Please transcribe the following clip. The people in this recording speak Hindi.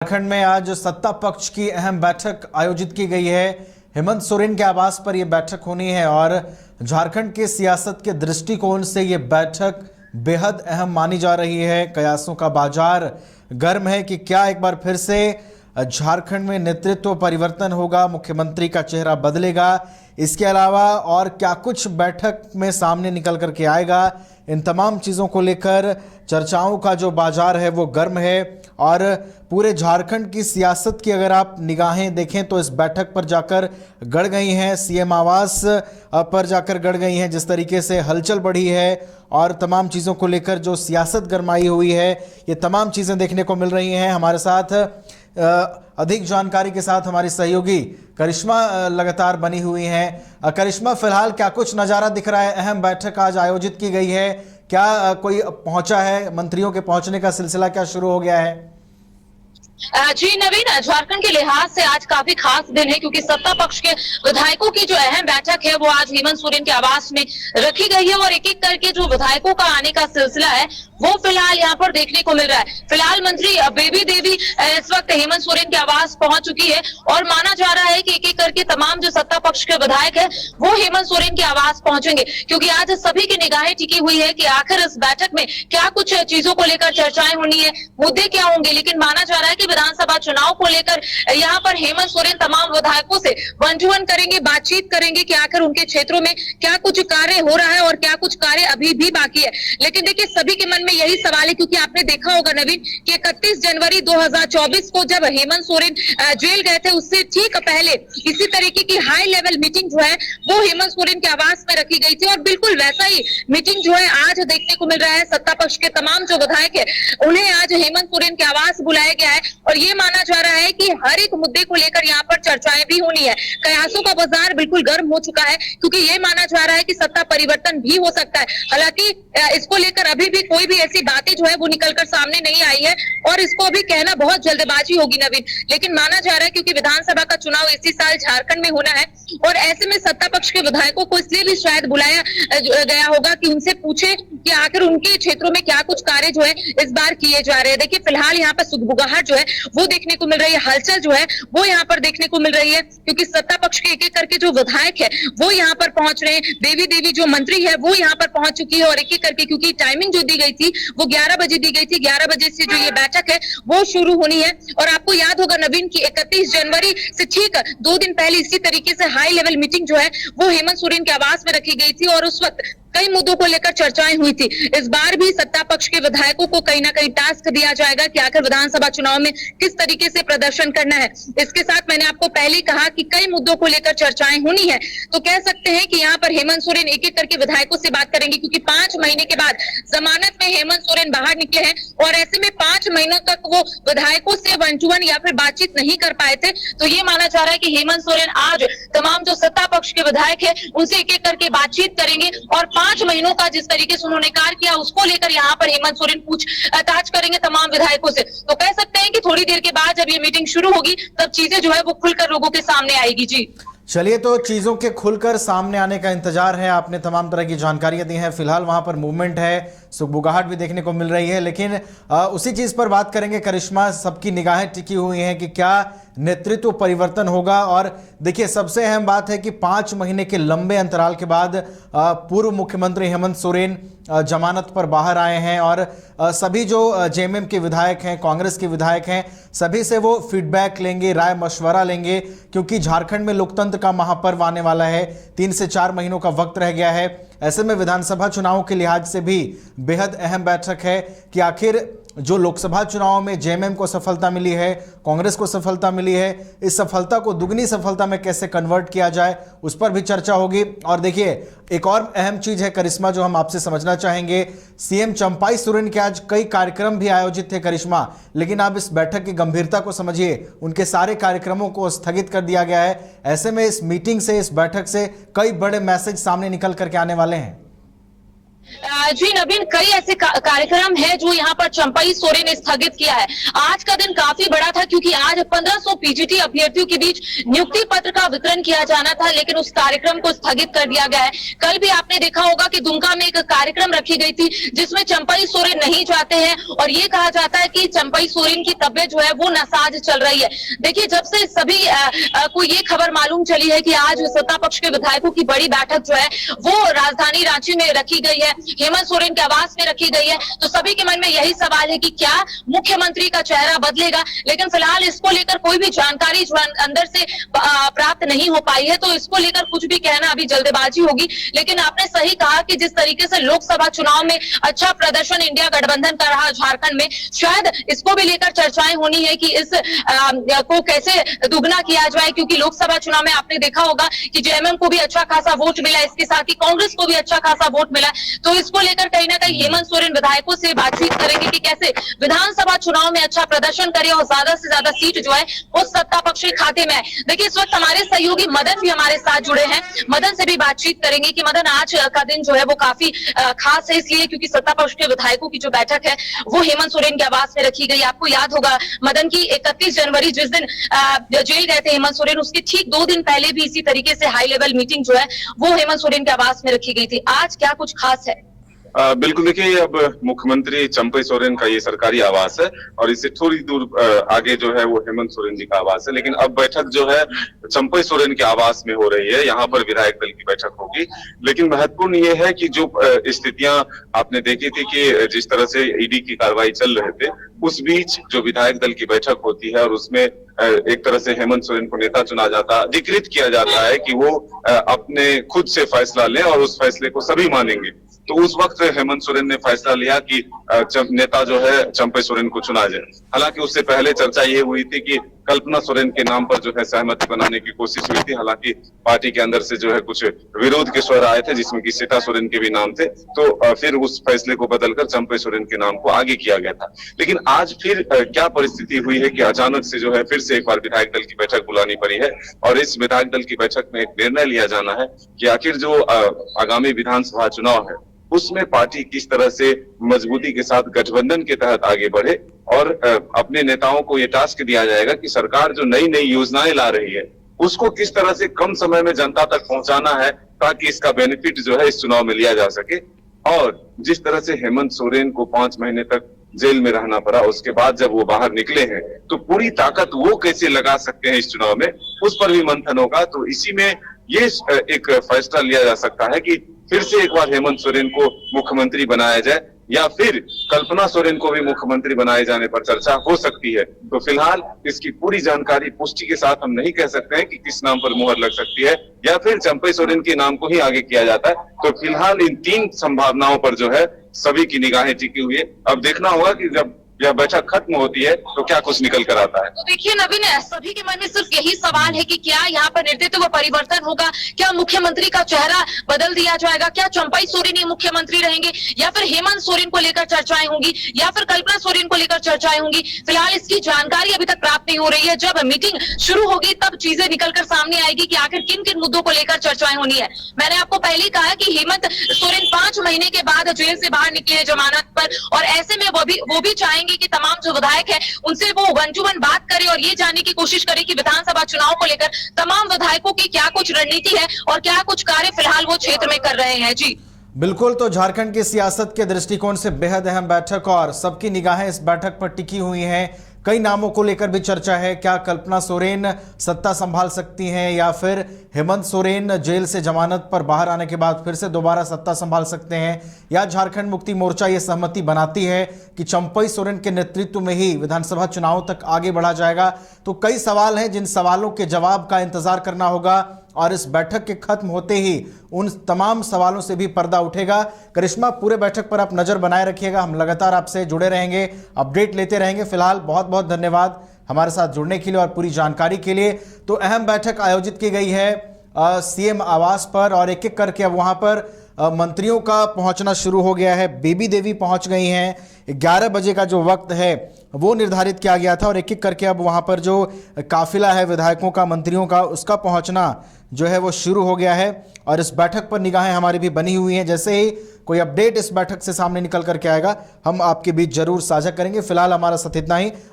झारखंड में आज सत्ता पक्ष की अहम बैठक आयोजित की गई है। हेमंत सोरेन के आवास पर यह बैठक होनी है और झारखंड के सियासत के दृष्टिकोण से यह बैठक बेहद अहम मानी जा रही है। कयासों का बाजार गर्म है कि क्या एक बार फिर से झारखंड में नेतृत्व परिवर्तन होगा, मुख्यमंत्री का चेहरा बदलेगा। इसके अलावा और क्या कुछ बैठक में सामने निकल करके आएगा, इन तमाम चीज़ों को लेकर चर्चाओं का जो बाजार है वो गर्म है। और पूरे झारखंड की सियासत की अगर आप निगाहें देखें तो इस बैठक पर जाकर गड़ गई हैं, सीएम आवास पर जाकर गड़ गई हैं। जिस तरीके से हलचल बढ़ी है और तमाम चीज़ों को लेकर जो सियासत गरमाई हुई है, ये तमाम चीज़ें देखने को मिल रही हैं। हमारे साथ अधिक जानकारी के साथ हमारी सहयोगी करिश्मा लगातार बनी हुई हैं। करिश्मा, फिलहाल क्या कुछ नज़ारा दिख रहा है? अहम बैठक आज आयोजित की गई है, क्या कोई पहुंचा है? मंत्रियों के पहुंचने का सिलसिला क्या शुरू हो गया है? जी नवीन, झारखंड के लिहाज से आज काफी खास दिन है क्योंकि सत्ता पक्ष के विधायकों की जो अहम बैठक है वो आज हेमंत सोरेन के आवास में रखी गई है और एक एक करके जो विधायकों का आने का सिलसिला है वो फिलहाल यहाँ पर देखने को मिल रहा है। फिलहाल मंत्री बेबी देवी इस वक्त हेमंत सोरेन के आवास पहुंच चुकी है और माना जा रहा है कि एक एक करके तमाम जो सत्ता पक्ष के विधायक है वो हेमंत सोरेन के आवास पहुंचेंगे, क्योंकि आज सभी की निगाहें टिकी हुई है कि आखिर इस बैठक में क्या कुछ चीजों को लेकर चर्चाएं होनी है, मुद्दे क्या होंगे। लेकिन माना जा रहा है कि विधानसभा चुनाव को लेकर यहाँ पर हेमंत सोरेन तमाम विधायकों से वन टू वन करेंगे, बातचीत करेंगे कि आखिर उनके क्षेत्रों में क्या कुछ कार्य हो रहा है और क्या कुछ कार्य अभी भी बाकी है। लेकिन देखिए, सभी के मन में यही सवाल है, क्योंकि आपने देखा होगा नवीन कि 31 जनवरी 2024 को जब हेमंत सोरेन जेल गए थे उससे ठीक पहले इसी तरीके की हाई लेवल मीटिंग जो है वो हेमंत सोरेन के आवास में रखी गई थी और बिल्कुल वैसा ही मीटिंग जो है आज देखने को मिल रहा है। सत्ता पक्ष के तमाम जो विधायक है उन्हें आज हेमंत सोरेन के आवास बुलाया गया है और ये माना जा रहा है कि हर एक मुद्दे को लेकर यहाँ पर चर्चाएं भी होनी है। कयासों का बाजार बिल्कुल गर्म हो चुका है क्योंकि ये माना जा रहा है कि सत्ता परिवर्तन भी हो सकता है। हालांकि इसको लेकर अभी भी कोई भी ऐसी बातें जो है वो निकलकर सामने नहीं आई है और इसको अभी कहना बहुत जल्दबाजी होगी नवीन। लेकिन माना जा रहा है क्योंकि विधानसभा का चुनाव इसी साल झारखंड में होना है और ऐसे में सत्ता पक्ष के विधायकों को इसलिए भी शायद बुलाया गया होगा कि उनसे पूछे कि आखिर उनके क्षेत्रों में क्या कुछ कार्य जो है इस बार किए जा रहे हैं। देखिए, फिलहाल यहाँ पर सुगबुगाहट जो है वो देखने को मिल रही है, हलचल जो है वो यहाँ पर देखने को मिल रही है क्योंकि सत्ता पक्ष के एक एक करके जो विधायक है वो यहाँ पर पहुंच रहे हैं। बेबी देवी जो मंत्री है वो यहाँ पर पहुंच चुकी है और एक एक करके, क्योंकि टाइमिंग जो दी गई थी वो 11 बजे दी गई थी, 11 बजे से जो ये बैठक है वो शुरू होनी है। और आपको याद होगा नवीन की 31 जनवरी से ठीक 2 दिन पहले इसी तरीके से हाई लेवल मीटिंग जो है वो हेमंत सोरेन के आवास में रखी गई थी और उस वक्त कई मुद्दों को लेकर चर्चाएं हुई थी। इस बार भी सत्ता पक्ष के विधायकों को कहीं ना कहीं टास्क दिया जाएगा कि आखिर विधानसभा चुनाव में किस तरीके से प्रदर्शन करना है। इसके साथ मैंने आपको पहले ही कहा कि कई मुद्दों को लेकर चर्चाएं होनी है, तो कह सकते हैं कि यहाँ पर हेमंत सोरेन एक एक करके विधायकों से बात करेंगे क्योंकि 5 महीने के बाद जमानत में हेमंत सोरेन बाहर निकले हैं और ऐसे में 5 महीनों तक वो विधायकों से वन टू वन या फिर बातचीत नहीं कर पाए थे। तो ये माना जा रहा है कि हेमंत सोरेन आज तमाम जो सत्ता पक्ष के विधायक है उनसे एक एक करके बातचीत करेंगे और 5 महीनों का जिस तरीके से उन्होंने कार्य किया उसको लेकर यहाँ पर हेमंत सोरेन पूछताछ करेंगे तमाम विधायकों से। तो कह सकते हैं कि थोड़ी देर के बाद जब ये मीटिंग शुरू होगी तब चीजें जो है वो खुलकर लोगों के सामने आएगी। जी चलिए, तो चीज़ों के खुलकर सामने आने का इंतजार है। आपने तमाम तरह की जानकारियां दी हैं। फिलहाल वहां पर मूवमेंट है, सुगबुगाहट भी देखने को मिल रही है, लेकिन उसी चीज़ पर बात करेंगे। करिश्मा, सबकी निगाहें टिकी हुई हैं कि क्या नेतृत्व परिवर्तन होगा। और देखिए, सबसे अहम बात है कि 5 महीने के लंबे अंतराल के बाद पूर्व मुख्यमंत्री हेमंत सोरेन जमानत पर बाहर आए हैं और सभी जो जेएमएम के विधायक हैं, कांग्रेस के विधायक हैं, सभी से वो फीडबैक लेंगे, राय मशवरा लेंगे, क्योंकि झारखंड में लोकतंत्र का महापर्व आने वाला है। 3 से 4 महीनों का वक्त रह गया है। ऐसे में विधानसभा चुनाव के लिहाज से भी बेहद अहम बैठक है कि आखिर जो लोकसभा चुनाव में जेएमएम को सफलता मिली है, कांग्रेस को सफलता मिली है, इस सफलता को दुगनी सफलता में कैसे कन्वर्ट किया जाए, उस पर भी चर्चा होगी। और देखिए, एक और अहम चीज है करिश्मा जो हम आपसे समझना चाहेंगे। सीएम चंपाई सोरेन के आज कई कार्यक्रम भी आयोजित थे करिश्मा, लेकिन आप इस बैठक की गंभीरता को समझिए, उनके सारे कार्यक्रमों को स्थगित कर दिया गया है। ऐसे में इस मीटिंग से, इस बैठक से कई बड़े मैसेज सामने निकल करके आने वाले हैं। जी नवीन, कई ऐसे कार्यक्रम हैं जो यहाँ पर चंपई सोरेन ने स्थगित किया है। आज का दिन काफी बड़ा था क्योंकि आज 1500 पीजीटी अभ्यर्थियों के बीच नियुक्ति पत्र का वितरण किया जाना था, लेकिन उस कार्यक्रम को स्थगित कर दिया गया है। कल भी आपने देखा होगा कि दुमका में एक कार्यक्रम रखी गई थी जिसमें चंपई सोरेन नहीं जाते हैं और ये कहा जाता है कि चंपई सोरेन की तबीयत जो है वो नासाज चल रही है। देखिए, जब से सभी को ये खबर मालूम चली है कि आज सत्ता पक्ष के विधायकों की बड़ी बैठक जो है वो राजधानी रांची में रखी गई है, हेमंत सोरेन के आवास में रखी गई है, तो सभी के मन में यही सवाल है कि क्या मुख्यमंत्री का चेहरा बदलेगा। लेकिन फिलहाल इसको लेकर कोई भी जानकारी जो अंदर से प्राप्त नहीं हो पाई है, तो इसको लेकर कुछ भी कहना अभी जल्दबाजी होगी। लेकिन आपने सही कहा कि जिस तरीके से लोकसभा चुनाव में अच्छा प्रदर्शन इंडिया गठबंधन कर रहा झारखंड में, शायद इसको भी लेकर चर्चाएं होनी है कि इस को कैसे दुगना किया जाए, क्योंकि लोकसभा चुनाव में आपने देखा होगा कि जेएमएम को भी अच्छा खासा वोट मिला, इसके साथ ही कांग्रेस को भी अच्छा खासा वोट मिला। तो इसको लेकर कहीं ना कहीं हेमंत सोरेन विधायकों से बातचीत करेंगे कि कैसे विधानसभा चुनाव में अच्छा प्रदर्शन करे और ज्यादा से ज्यादा सीट जो है वो सत्ता पक्ष के खाते में है। देखिए, इस वक्त हमारे सहयोगी मदन भी हमारे साथ जुड़े हैं, मदन से भी बातचीत करेंगे कि मदन, आज का दिन जो है वो काफी खास है इसलिए क्योंकि सत्ता पक्ष के विधायकों की जो बैठक है वो हेमंत सोरेन के आवास में रखी गई। आपको याद होगा मदन की 31 जनवरी जिस दिन जेल गए थे हेमंत सोरेन, उसके ठीक 2 दिन पहले भी इसी तरीके से हाई लेवल मीटिंग जो है वो हेमंत सोरेन के आवास में रखी गई थी। आज क्या कुछ खास है? बिल्कुल, देखिए, अब मुख्यमंत्री चंपई सोरेन का ये सरकारी आवास है और इससे थोड़ी दूर आगे जो है वो हेमंत सोरेन जी का आवास है, लेकिन अब बैठक जो है चंपई सोरेन के आवास में हो रही है। यहाँ पर विधायक दल की बैठक होगी, लेकिन महत्वपूर्ण ये है कि जो स्थितियां आपने देखी थी कि जिस तरह से ईडी की कार्रवाई चल रहे थे, उस बीच जो विधायक दल की बैठक होती है और उसमें एक तरह से हेमंत सोरेन को नेता चुना जाता, अधिकृत किया जाता है कि वो अपने खुद से फैसला लें और उस फैसले को सभी मानेंगे। तो उस वक्त हेमंत सोरेन ने फैसला लिया कि नेता जो है चंपई सोरेन को चुना जाए। हालांकि उससे पहले चर्चा ये हुई थी कि कल्पना सोरेन के नाम पर जो है सहमति बनाने की कोशिश हुई थी। हालांकि पार्टी के अंदर से जो है कुछ विरोध के स्वर आए थे, जिसमें कि सीता सोरेन के भी नाम थे, तो फिर उस फैसले को बदलकर चंपई सोरेन के नाम को आगे किया गया था। लेकिन आज फिर क्या परिस्थिति हुई है कि अचानक से जो है फिर से एक बार विधायक दल की बैठक बुलानी पड़ी है और इस विधायक दल की बैठक में एक निर्णय लिया जाना है कि आखिर जो आगामी विधानसभा चुनाव है उसमें पार्टी किस तरह से मजबूती के साथ गठबंधन के तहत आगे बढ़े और अपने नेताओं को ये टास्क दिया जाएगा कि सरकार जो नई नई योजनाएं ला रही है उसको किस तरह से कम समय में जनता तक पहुंचाना है ताकि इसका बेनिफिट जो है इस चुनाव में लिया जा सके। और जिस तरह से हेमंत सोरेन को 5 महीने तक जेल में रहना पड़ा, उसके बाद जब वो बाहर निकले हैं तो पूरी ताकत वो कैसे लगा सकते हैं इस चुनाव में, उस पर भी मंथन होगा। तो इसी में ये एक फैसला लिया जा सकता है कि फिर से एक बार हेमंत सोरेन को मुख्यमंत्री बनाया जाए या फिर कल्पना सोरेन को भी मुख्यमंत्री बनाए जाने पर चर्चा हो सकती है। तो फिलहाल इसकी पूरी जानकारी पुष्टि के साथ हम नहीं कह सकते हैं कि किस नाम पर मुहर लग सकती है या फिर चंपई सोरेन के नाम को ही आगे किया जाता है। तो फिलहाल इन 3 संभावनाओं पर जो है सभी की निगाहें टिकी हुई है। अब देखना होगा कि जब यह बैठक खत्म होती है तो क्या कुछ निकल कर आता है। तो देखिए नवीन, सभी के मन में सिर्फ यही सवाल है कि क्या यहाँ पर नेतृत्व परिवर्तन होगा, क्या मुख्यमंत्री का चेहरा बदल दिया जाएगा, क्या चंपई सोरेन ही मुख्यमंत्री रहेंगे या फिर हेमंत सोरेन को लेकर चर्चाएं होंगी या फिर कल्पना सोरेन को लेकर चर्चाएं होंगी। फिलहाल इसकी जानकारी अभी तक प्राप्त नहीं हो रही है। जब मीटिंग शुरू होगी तब चीजें निकलकर सामने आएगी कि आखिर किन किन मुद्दों को लेकर चर्चाएं होनी है। मैंने आपको पहले ही कहा कि हेमंत सोरेन 5 महीने के बाद जेल से बाहर निकले जमानत पर और ऐसे में वो भी चाहेंगे कि तमाम जो विधायक है उनसे वो वन टू वन बात करे और ये जानने की कोशिश करे कि विधानसभा चुनाव को लेकर तमाम विधायकों की क्या कुछ रणनीति है और क्या कुछ कार्य फिलहाल वो क्षेत्र में कर रहे हैं। जी बिल्कुल, तो झारखंड की सियासत के दृष्टिकोण से बेहद अहम बैठक और सबकी निगाहें इस बैठक पर टिकी हुई हैं। कई नामों को लेकर भी चर्चा है, क्या कल्पना सोरेन सत्ता संभाल सकती हैं या फिर हेमंत सोरेन जेल से जमानत पर बाहर आने के बाद फिर से दोबारा सत्ता संभाल सकते हैं, या झारखंड मुक्ति मोर्चा ये सहमति बनाती है कि चंपई सोरेन के नेतृत्व में ही विधानसभा चुनाव तक आगे बढ़ा जाएगा। तो कई सवाल हैं जिन सवालों के जवाब का इंतजार करना होगा और इस बैठक के खत्म होते ही उन तमाम सवालों से भी पर्दा उठेगा। करिश्मा, पूरे बैठक पर आप नजर बनाए रखिएगा, हम लगातार आपसे जुड़े रहेंगे, अपडेट लेते रहेंगे। फिलहाल बहुत बहुत धन्यवाद हमारे साथ जुड़ने के लिए और पूरी जानकारी के लिए। तो अहम बैठक आयोजित की गई है सीएम आवास पर और एक एक करके अब वहां पर मंत्रियों का पहुंचना शुरू हो गया है। बेबी देवी पहुंच गई हैं। 11 बजे का जो वक्त है वो निर्धारित किया गया था और एक एक करके अब वहां पर जो काफिला है विधायकों का, मंत्रियों का, उसका पहुंचना जो है वो शुरू हो गया है। और इस बैठक पर निगाहें हमारी भी बनी हुई हैं। जैसे ही कोई अपडेट इस बैठक से सामने निकल करके आएगा हम आपके बीच जरूर साझा करेंगे। फिलहाल हमारा साथ इतना ही।